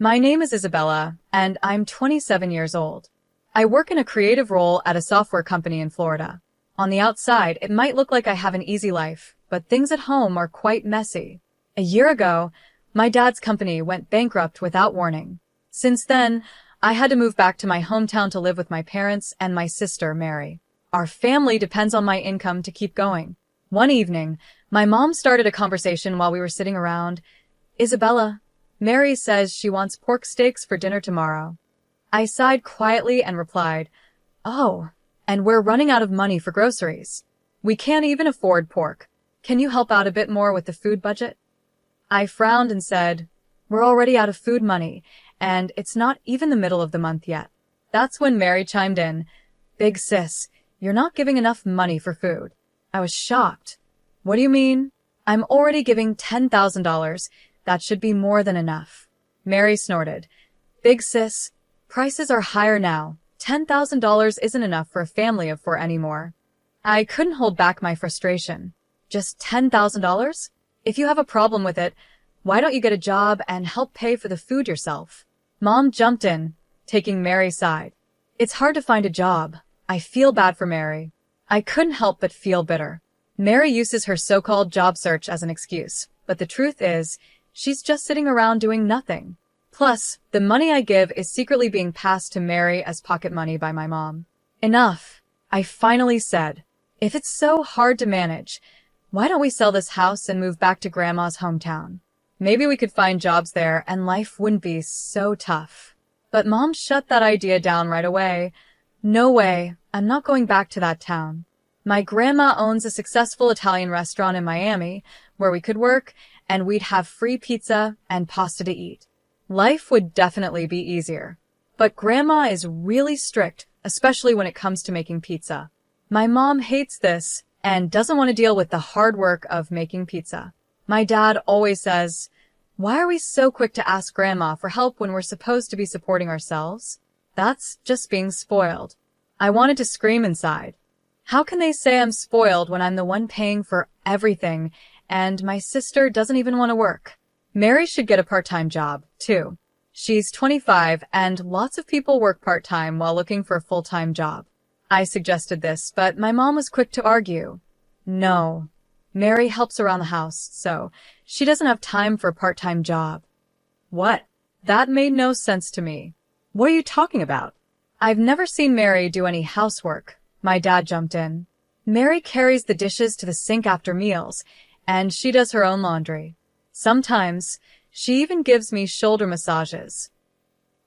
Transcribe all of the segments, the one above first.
My name is Isabella, and I'm 27 years old. I work in a creative role at a software company in Florida. On the outside, it might look like I have an easy life, but things at home are quite messy. A year ago, my dad's company went bankrupt without warning. Since then, I had to move back to my hometown to live with my parents and my sister, Mary. Our family depends on my income to keep going. One evening, my mom started a conversation while we were sitting around. Isabella, Mary says she wants pork steaks for dinner tomorrow. I sighed quietly and replied, "Oh, and we're running out of money for groceries. We can't even afford pork. Can you help out a bit more with the food budget?" I frowned and said, "We're already out of food money, and it's not even the middle of the month yet." That's when Mary chimed in, "Big sis, you're not giving enough money for food." I was shocked. "What do you mean? I'm already giving $10,000. That should be more than enough." Mary snorted. "Big sis, prices are higher now. $10,000 isn't enough for a family of four anymore." I couldn't hold back my frustration. "Just $10,000? If you have a problem with it, why don't you get a job and help pay for the food yourself?" Mom jumped in, taking Mary's side. "It's hard to find a job. I feel bad for Mary." I couldn't help but feel bitter. Mary uses her so-called job search as an excuse, but the truth is, she's just sitting around doing nothing. Plus, the money I give is secretly being passed to Mary as pocket money by my mom. "Enough," I finally said. "If it's so hard to manage, why don't we sell this house and move back to Grandma's hometown? Maybe we could find jobs there and life wouldn't be so tough." But Mom shut that idea down right away. "No way, I'm not going back to that town. My grandma owns a successful Italian restaurant in Miami where we could work and we'd have free pizza and pasta to eat. Life would definitely be easier. But Grandma is really strict, especially when it comes to making pizza. My mom hates this and doesn't want to deal with the hard work of making pizza. My dad always says, 'Why are we so quick to ask Grandma for help when we're supposed to be supporting ourselves?' That's just being spoiled." I wanted to scream inside. How can they say I'm spoiled when I'm the one paying for everything and my sister doesn't even want to work? Mary should get a part-time job, too. She's 25 and lots of people work part-time while looking for a full-time job. I suggested this, but my mom was quick to argue. "No, Mary helps around the house, so she doesn't have time for a part-time job." What? That made no sense to me. "What are you talking about?" "I've never seen Mary do any housework," my dad jumped in. "Mary carries the dishes to the sink after meals, and she does her own laundry. Sometimes, she even gives me shoulder massages."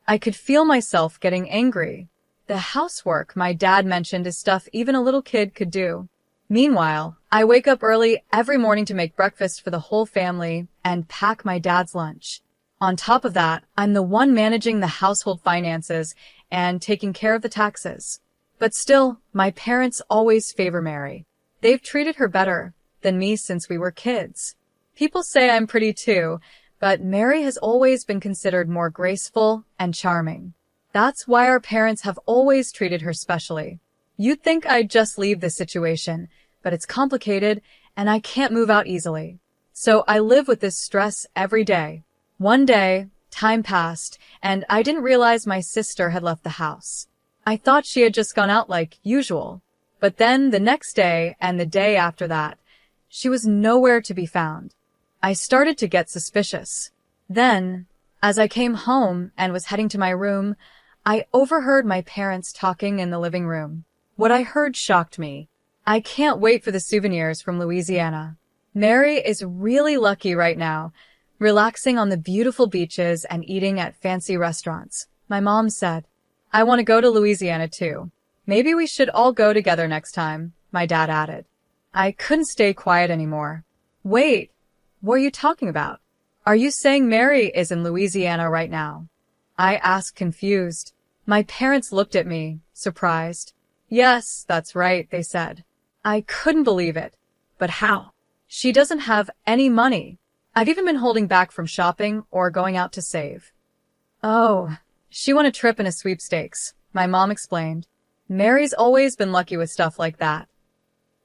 I could feel myself getting angry. The housework my dad mentioned is stuff even a little kid could do. Meanwhile, I wake up early every morning to make breakfast for the whole family and pack my dad's lunch. On top of that, I'm the one managing the household finances and taking care of the taxes. But still, my parents always favor Mary. They've treated her better than me since we were kids. People say I'm pretty too, but Mary has always been considered more graceful and charming. That's why our parents have always treated her specially. You'd think I'd just leave this situation, but it's complicated and I can't move out easily. So I live with this stress every day. One day, time passed, and I didn't realize my sister had left the house. I thought she had just gone out like usual. But then the next day and the day after that, she was nowhere to be found. I started to get suspicious. Then, as I came home and was heading to my room, I overheard my parents talking in the living room. What I heard shocked me. I can't wait for the souvenirs from Louisiana. Mary is really lucky right now, relaxing on the beautiful beaches and eating at fancy restaurants. My mom said, "I want to go to Louisiana too. Maybe we should all go together next time," my dad added. I couldn't stay quiet anymore. "Wait, what are you talking about? Are you saying Mary is in Louisiana right now?" I asked, confused. My parents looked at me, surprised. "Yes, that's right," they said. I couldn't believe it. But how? She doesn't have any money. I've even been holding back from shopping or going out to save. "Oh, she won a trip in a sweepstakes," my mom explained. "Mary's always been lucky with stuff like that."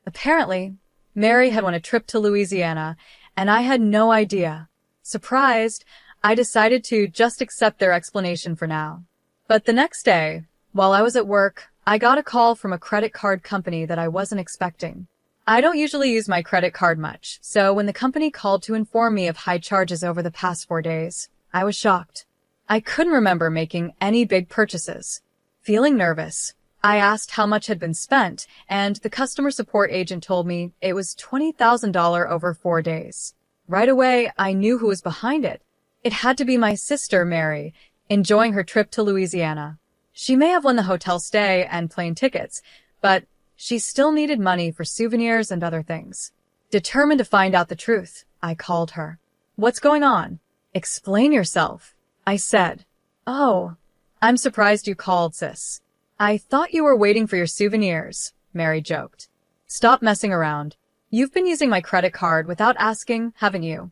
Apparently, Mary had won a trip to Louisiana, and I had no idea. Surprised, I decided to just accept their explanation for now. But the next day, while I was at work, I got a call from a credit card company that I wasn't expecting. I don't usually use my credit card much, so when the company called to inform me of high charges over the past 4 days, I was shocked. I couldn't remember making any big purchases. Feeling nervous, I asked how much had been spent, and the customer support agent told me it was $20,000 over 4 days. Right away, I knew who was behind it. It had to be my sister, Mary, enjoying her trip to Louisiana. She may have won the hotel stay and plane tickets, but she still needed money for souvenirs and other things. Determined to find out the truth, I called her. "What's going on? Explain yourself," I said. "Oh, I'm surprised you called, sis. I thought you were waiting for your souvenirs," Mary joked. "Stop messing around. You've been using my credit card without asking, haven't you?"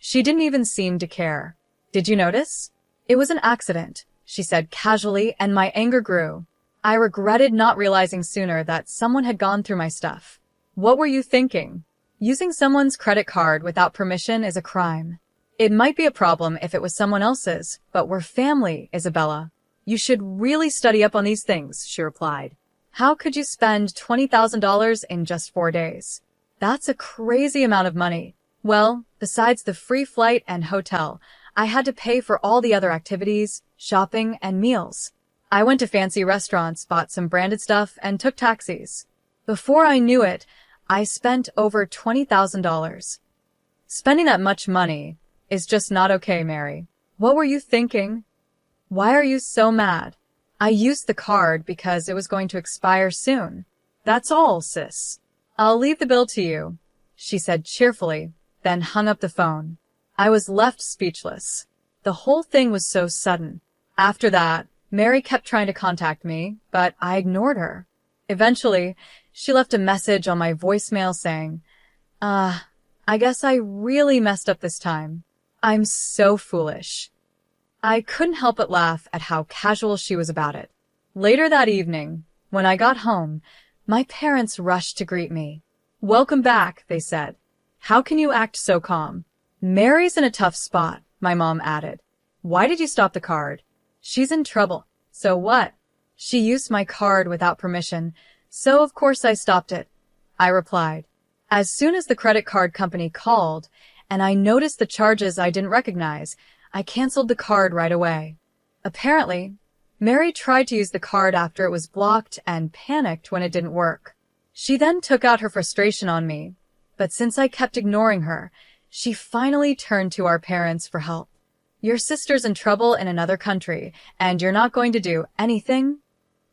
She didn't even seem to care. "Did you notice?" "It was an accident," she said casually, and my anger grew. I regretted not realizing sooner that someone had gone through my stuff. What were you thinking? Using someone's credit card without permission is a crime. It might be a problem if it was someone else's, but we're family, Isabella. You should really study up on these things, she replied. How could you spend $20,000 in just 4 days? That's a crazy amount of money. Well, besides the free flight and hotel, I had to pay for all the other activities, shopping, and meals. I went to fancy restaurants, bought some branded stuff, and took taxis. Before I knew it, I spent over $20,000. Spending that much money is just not okay, Mary. What were you thinking? Why are you so mad? I used the card because it was going to expire soon. That's all, sis. I'll leave the bill to you, she said cheerfully, then hung up the phone. I was left speechless. The whole thing was so sudden. After that, Mary kept trying to contact me, but I ignored her. Eventually, she left a message on my voicemail saying, I guess I really messed up this time. I'm so foolish. I couldn't help but laugh at how casual she was about it. Later that evening, when I got home, my parents rushed to greet me. Welcome back, they said. How can you act so calm? Mary's in a tough spot, my mom added. Why did you stop the card? She's in trouble. So what? She used my card without permission, so of course I stopped it, I replied. As soon as the credit card company called, and I noticed the charges I didn't recognize, I canceled the card right away. Apparently, Mary tried to use the card after it was blocked and panicked when it didn't work. She then took out her frustration on me, but since I kept ignoring her, she finally turned to our parents for help. Your sister's in trouble in another country, and you're not going to do anything?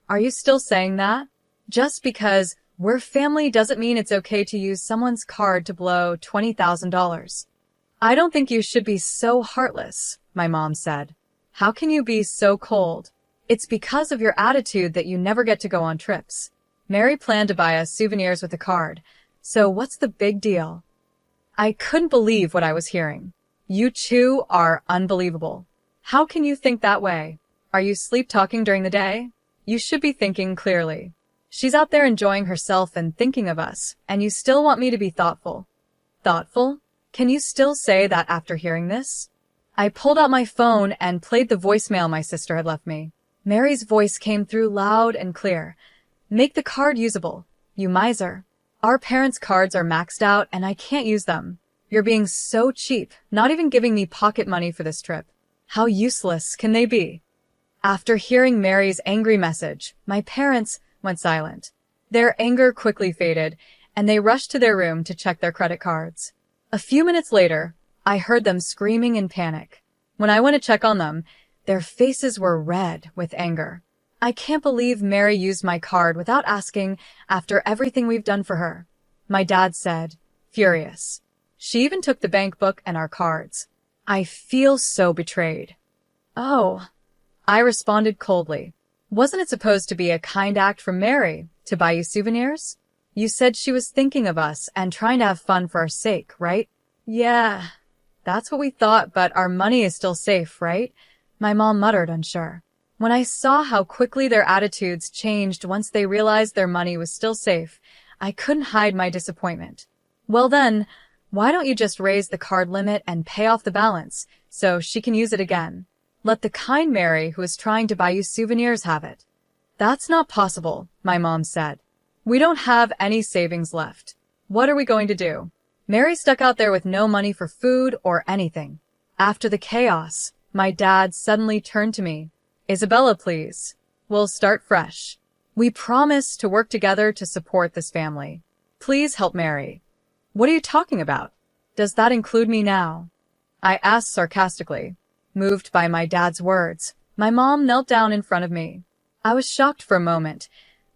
Are you still saying that? Just because we're family doesn't mean it's okay to use someone's card to blow $20,000. I don't think you should be so heartless, my mom said. How can you be so cold? It's because of your attitude that you never get to go on trips. Mary planned to buy us souvenirs with the card, so what's the big deal? I couldn't believe what I was hearing. You two are unbelievable. How can you think that way? Are you sleep-talking during the day? You should be thinking clearly. She's out there enjoying herself and thinking of us, and you still want me to be thoughtful. Thoughtful? Can you still say that after hearing this? I pulled out my phone and played the voicemail my sister had left me. Mary's voice came through loud and clear. Make the card usable, you miser. Our parents' cards are maxed out and I can't use them. You're being so cheap, not even giving me pocket money for this trip. How useless can they be? After hearing Mary's angry message, my parents went silent. Their anger quickly faded, and they rushed to their room to check their credit cards. A few minutes later, I heard them screaming in panic. When I went to check on them, their faces were red with anger. I can't believe Mary used my card without asking after everything we've done for her, my dad said, furious. She even took the bank book and our cards. I feel so betrayed. Oh, I responded coldly. Wasn't it supposed to be a kind act from Mary to buy you souvenirs? You said she was thinking of us and trying to have fun for our sake, right? Yeah, that's what we thought, but our money is still safe, right? My mom muttered, unsure. When I saw how quickly their attitudes changed once they realized their money was still safe, I couldn't hide my disappointment. Well then, Why don't you just raise the card limit and pay off the balance so she can use it again? Let the kind Mary who is trying to buy you souvenirs have it. That's not possible, my mom said. We don't have any savings left. What are we going to do? Mary stuck out there with no money for food or anything. After the chaos, my dad suddenly turned to me. Isabella, please. We'll start fresh. We promise to work together to support this family. Please help Mary. What are you talking about? Does that include me now? I asked sarcastically. Moved by my dad's words, my mom knelt down in front of me. I was shocked for a moment,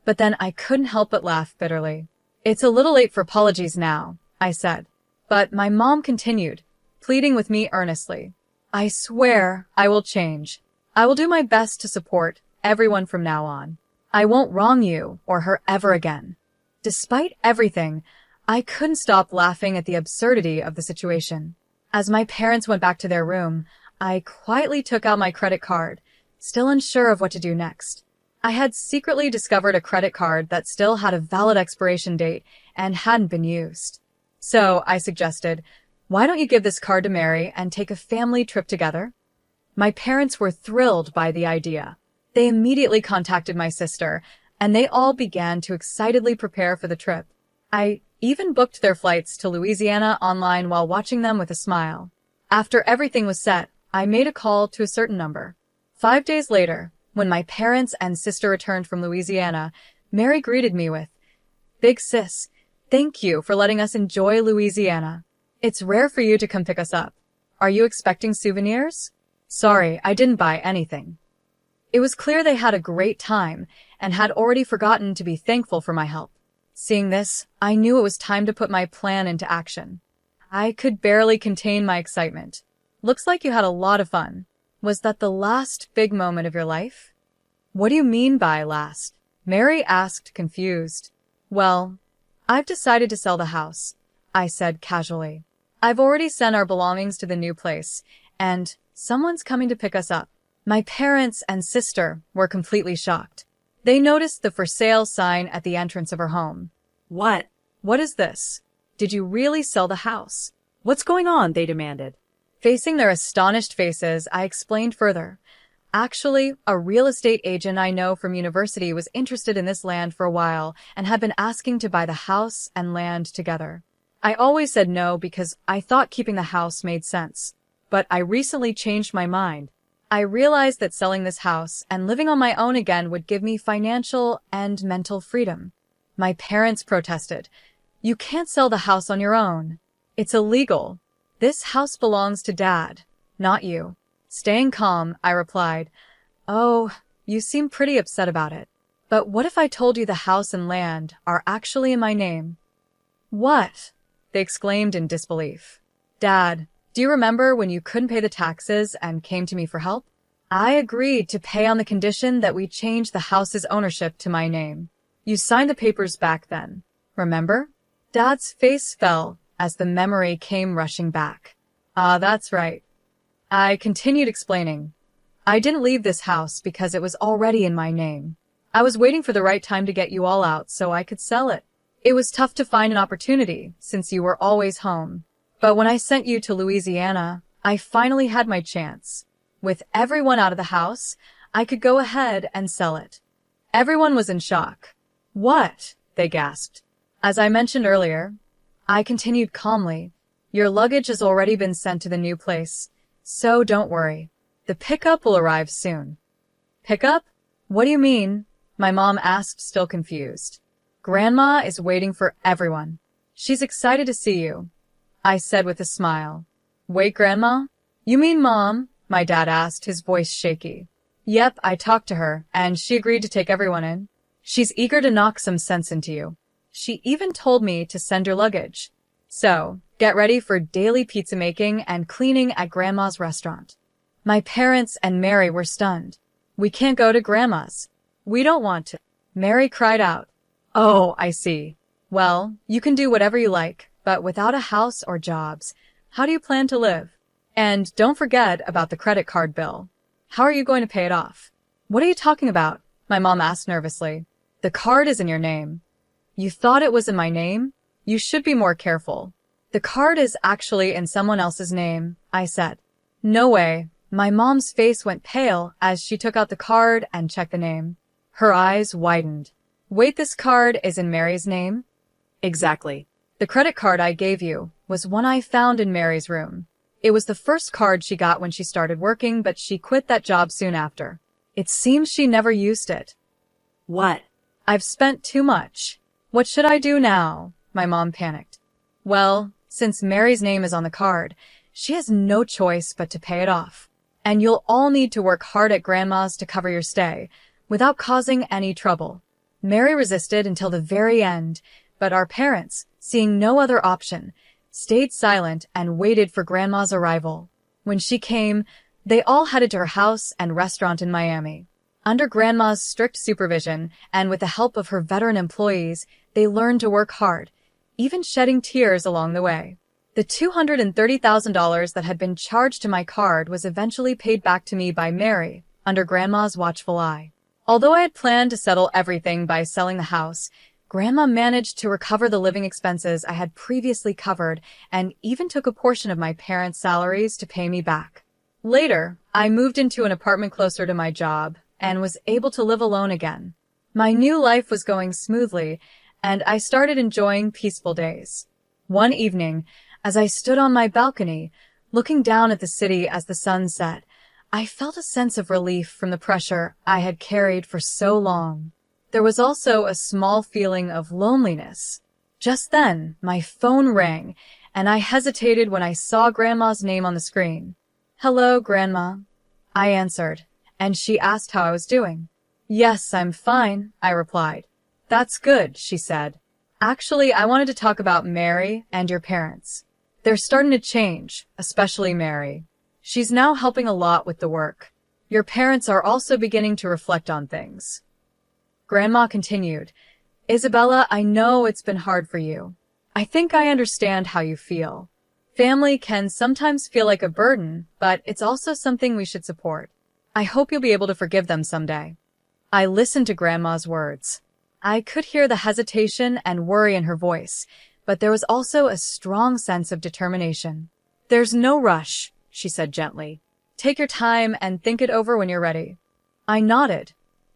but then I couldn't help but laugh bitterly. It's a little late for apologies now, I said. But my mom continued, pleading with me earnestly. I swear I will change. I will do my best to support everyone from now on. I won't wrong you or her ever again. Despite everything, I couldn't stop laughing at the absurdity of the situation. As my parents went back to their room, I quietly took out my credit card, still unsure of what to do next. I had secretly discovered a credit card that still had a valid expiration date and hadn't been used. So I suggested, why don't you give this card to Mary and take a family trip together? My parents were thrilled by the idea. They immediately contacted my sister, and they all began to excitedly prepare for the trip. I even booked their flights to Louisiana online while watching them with a smile. After everything was set, I made a call to a certain number. 5 days later, when my parents and sister returned from Louisiana, Mary greeted me with, Big sis, thank you for letting us enjoy Louisiana. It's rare for you to come pick us up. Are you expecting souvenirs? Sorry, I didn't buy anything. It was clear they had a great time and had already forgotten to be thankful for my help. Seeing this, I knew it was time to put my plan into action. I could barely contain my excitement. Looks like you had a lot of fun. Was that the last big moment of your life? What do you mean by last? Mary asked, confused. Well, I've decided to sell the house, I said casually. I've already sent our belongings to the new place, and someone's coming to pick us up. My parents and sister were completely shocked. They noticed the for sale sign at the entrance of her home. What? What is this? Did you really sell the house? What's going on? They demanded. Facing their astonished faces, I explained further. Actually, a real estate agent I know from university was interested in this land for a while and had been asking to buy the house and land together. I always said no because I thought keeping the house made sense. But I recently changed my mind. I realized that selling this house and living on my own again would give me financial and mental freedom. My parents protested. You can't sell the house on your own. It's illegal. This house belongs to Dad, not you. Staying calm, I replied, Oh, you seem pretty upset about it. But what if I told you the house and land are actually in my name? What? They exclaimed in disbelief. Dad, do you remember when you couldn't pay the taxes and came to me for help? I agreed to pay on the condition that we change the house's ownership to my name. You signed the papers back then, remember? Dad's face fell as the memory came rushing back. Ah, that's right. I continued explaining. I didn't leave this house because it was already in my name. I was waiting for the right time to get you all out so I could sell it. It was tough to find an opportunity since you were always home. But when I sent you to Louisiana, I finally had my chance. With everyone out of the house, I could go ahead and sell it. Everyone was in shock. What? They gasped. As I mentioned earlier, I continued calmly. Your luggage has already been sent to the new place, so don't worry. The pickup will arrive soon. Pickup? What do you mean? My mom asked, still confused. Grandma is waiting for everyone. She's excited to see you, I said with a smile. Wait, Grandma? You mean Mom? My dad asked, his voice shaky. Yep, I talked to her, and she agreed to take everyone in. She's eager to knock some sense into you. She even told me to send your luggage. So, get ready for daily pizza making and cleaning at Grandma's restaurant. My parents and Mary were stunned. We can't go to Grandma's. We don't want to. Mary cried out. Oh, I see. Well, you can do whatever you like, but without a house or jobs, how do you plan to live? And don't forget about the credit card bill. How are you going to pay it off? What are you talking about? My mom asked nervously. The card is in your name. You thought it was in my name? You should be more careful. The card is actually in someone else's name, I said. No way. My mom's face went pale as she took out the card and checked the name. Her eyes widened. Wait, this card is in Mary's name? Exactly. The credit card I gave you was one I found in Mary's room. It was the first card she got when she started working, but she quit that job soon after. It seems she never used it. What? I've spent too much. What should I do now? My mom panicked. Well, since Mary's name is on the card, she has no choice but to pay it off. And you'll all need to work hard at Grandma's to cover your stay, without causing any trouble. Mary resisted until the very end, but our parents, seeing no other option, stayed silent and waited for Grandma's arrival. When she came, they all headed to her house and restaurant in Miami. Under Grandma's strict supervision, and with the help of her veteran employees, they learned to work hard, even shedding tears along the way. The $230,000 that had been charged to my card was eventually paid back to me by Mary, under Grandma's watchful eye. Although I had planned to settle everything by selling the house, Grandma managed to recover the living expenses I had previously covered and even took a portion of my parents' salaries to pay me back. Later, I moved into an apartment closer to my job and was able to live alone again. My new life was going smoothly, and I started enjoying peaceful days. One evening, as I stood on my balcony, looking down at the city as the sun set, I felt a sense of relief from the pressure I had carried for so long. There was also a small feeling of loneliness. Just then, my phone rang, and I hesitated when I saw Grandma's name on the screen. Hello, Grandma. I answered, and she asked how I was doing. Yes, I'm fine, I replied. That's good, she said. Actually, I wanted to talk about Mary and your parents. They're starting to change, especially Mary. She's now helping a lot with the work. Your parents are also beginning to reflect on things. Grandma continued, Isabella, I know it's been hard for you. I think I understand how you feel. Family can sometimes feel like a burden, but it's also something we should support. I hope you'll be able to forgive them someday. I listened to Grandma's words. I could hear the hesitation and worry in her voice, but there was also a strong sense of determination. There's no rush, she said gently. Take your time and think it over when you're ready. I nodded,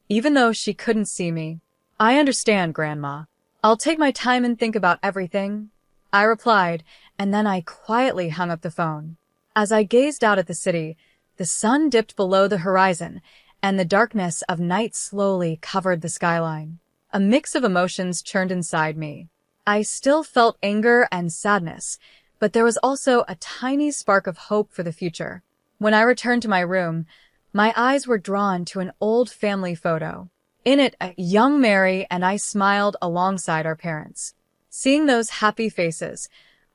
even though she couldn't see me. I understand, Grandma. I'll take my time and think about everything, I replied, and then I quietly hung up the phone. As I gazed out at the city, the sun dipped below the horizon, and the darkness of night slowly covered the skyline. A mix of emotions churned inside me. I still felt anger and sadness, but there was also a tiny spark of hope for the future. When I returned to my room, my eyes were drawn to an old family photo. In it, a young Mary and I smiled alongside our parents. Seeing those happy faces,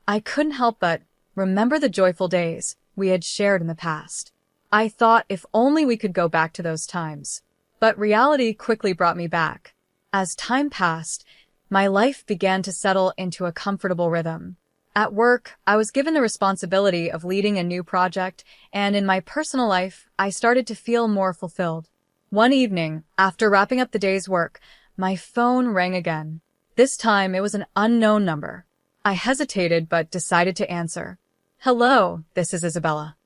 I couldn't help but remember the joyful days we had shared in the past. I thought if only we could go back to those times. But reality quickly brought me back. As time passed, my life began to settle into a comfortable rhythm. At work, I was given the responsibility of leading a new project, and in my personal life, I started to feel more fulfilled. One evening, after wrapping up the day's work, my phone rang again. This time, it was an unknown number. I hesitated but decided to answer. Hello, this is Isabella.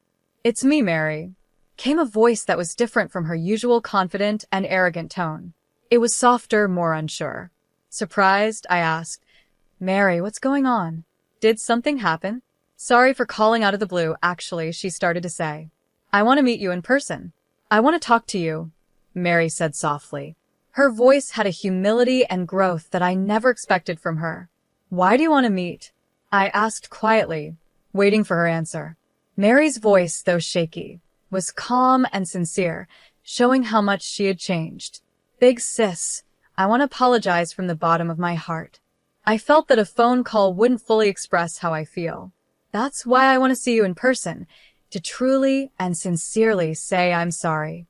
It's me, Mary. Came a voice that was different from her usual confident and arrogant tone. It was softer, more unsure. Surprised, I asked, Mary, what's going on? Did something happen? Sorry for calling out of the blue, actually, she started to say. I want to meet you in person. I want to talk to you, Mary said softly. Her voice had a humility and growth that I never expected from her. Why do you want to meet? I asked quietly, waiting for her answer. Mary's voice, though shaky, was calm and sincere, showing how much she had changed. Big sis, I want to apologize from the bottom of my heart. I felt that a phone call wouldn't fully express how I feel. That's why I want to see you in person, to truly and sincerely say I'm sorry.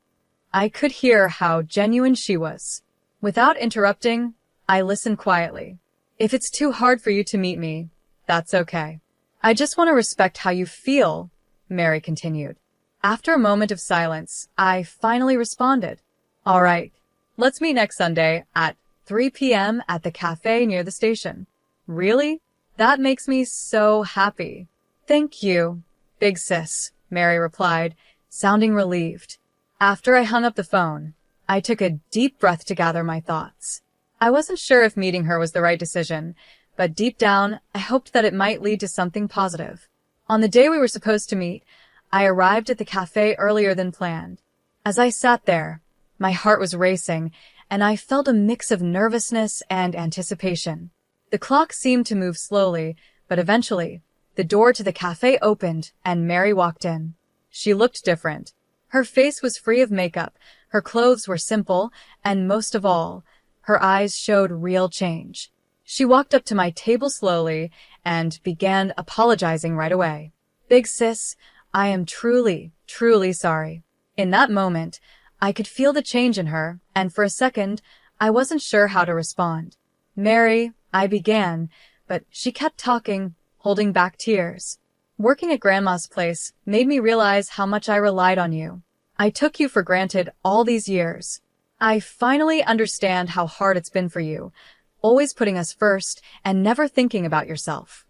I could hear how genuine she was. Without interrupting, I listened quietly. If it's too hard for you to meet me, that's okay. I just want to respect how you feel, Mary continued. After a moment of silence, I finally responded. All right, let's meet next Sunday at 3 p.m. at the cafe near the station. Really? That makes me so happy. Thank you, big sis, Mary replied, sounding relieved. After I hung up the phone, I took a deep breath to gather my thoughts. I wasn't sure if meeting her was the right decision, but deep down, I hoped that it might lead to something positive. On the day we were supposed to meet, I arrived at the cafe earlier than planned. As I sat there, my heart was racing, and I felt a mix of nervousness and anticipation. The clock seemed to move slowly, but eventually, the door to the cafe opened and Mary walked in. She looked different. Her face was free of makeup, her clothes were simple, and most of all, her eyes showed real change. She walked up to my table slowly and began apologizing right away. Big sis, I am truly, truly sorry. In that moment, I could feel the change in her, and for a second, I wasn't sure how to respond. Mary, I began, but she kept talking, holding back tears. Working at Grandma's place made me realize how much I relied on you. I took you for granted all these years. I finally understand how hard it's been for you, always putting us first and never thinking about yourself.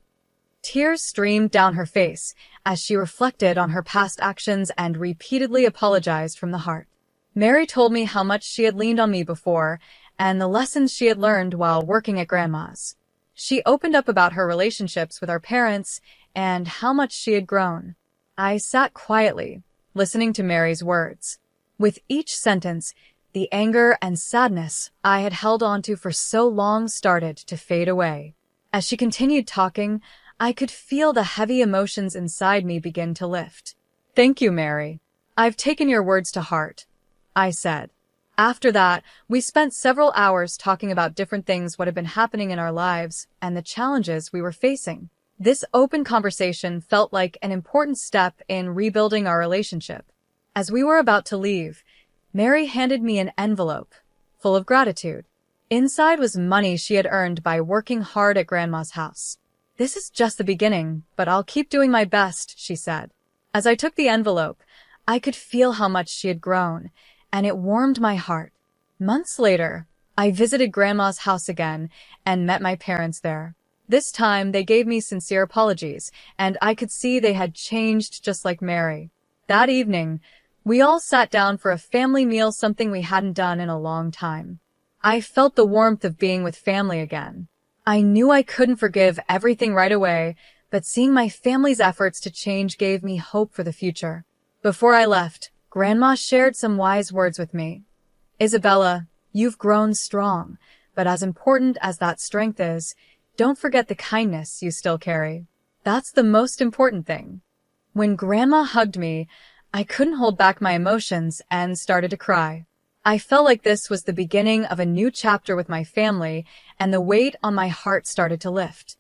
Tears streamed down her face as she reflected on her past actions and repeatedly apologized from the heart. Mary told me how much she had leaned on me before and the lessons she had learned while working at Grandma's. She opened up about her relationships with our parents and how much she had grown. I sat quietly, listening to Mary's words. With each sentence, the anger and sadness I had held onto for so long started to fade away. As she continued talking, I could feel the heavy emotions inside me begin to lift. Thank you, Mary. I've taken your words to heart, I said. After that, we spent several hours talking about different things what had been happening in our lives and the challenges we were facing. This open conversation felt like an important step in rebuilding our relationship. As we were about to leave, Mary handed me an envelope full of gratitude. Inside was money she had earned by working hard at Grandma's house. This is just the beginning, but I'll keep doing my best, she said. As I took the envelope, I could feel how much she had grown, and it warmed my heart. Months later, I visited Grandma's house again and met my parents there. This time, they gave me sincere apologies, and I could see they had changed just like Mary. That evening, we all sat down for a family meal, something we hadn't done in a long time. I felt the warmth of being with family again. I knew I couldn't forgive everything right away, but seeing my family's efforts to change gave me hope for the future. Before I left, Grandma shared some wise words with me. Isabella, you've grown strong, but as important as that strength is, don't forget the kindness you still carry. That's the most important thing. When Grandma hugged me, I couldn't hold back my emotions and started to cry. I felt like this was the beginning of a new chapter with my family, and the weight on my heart started to lift.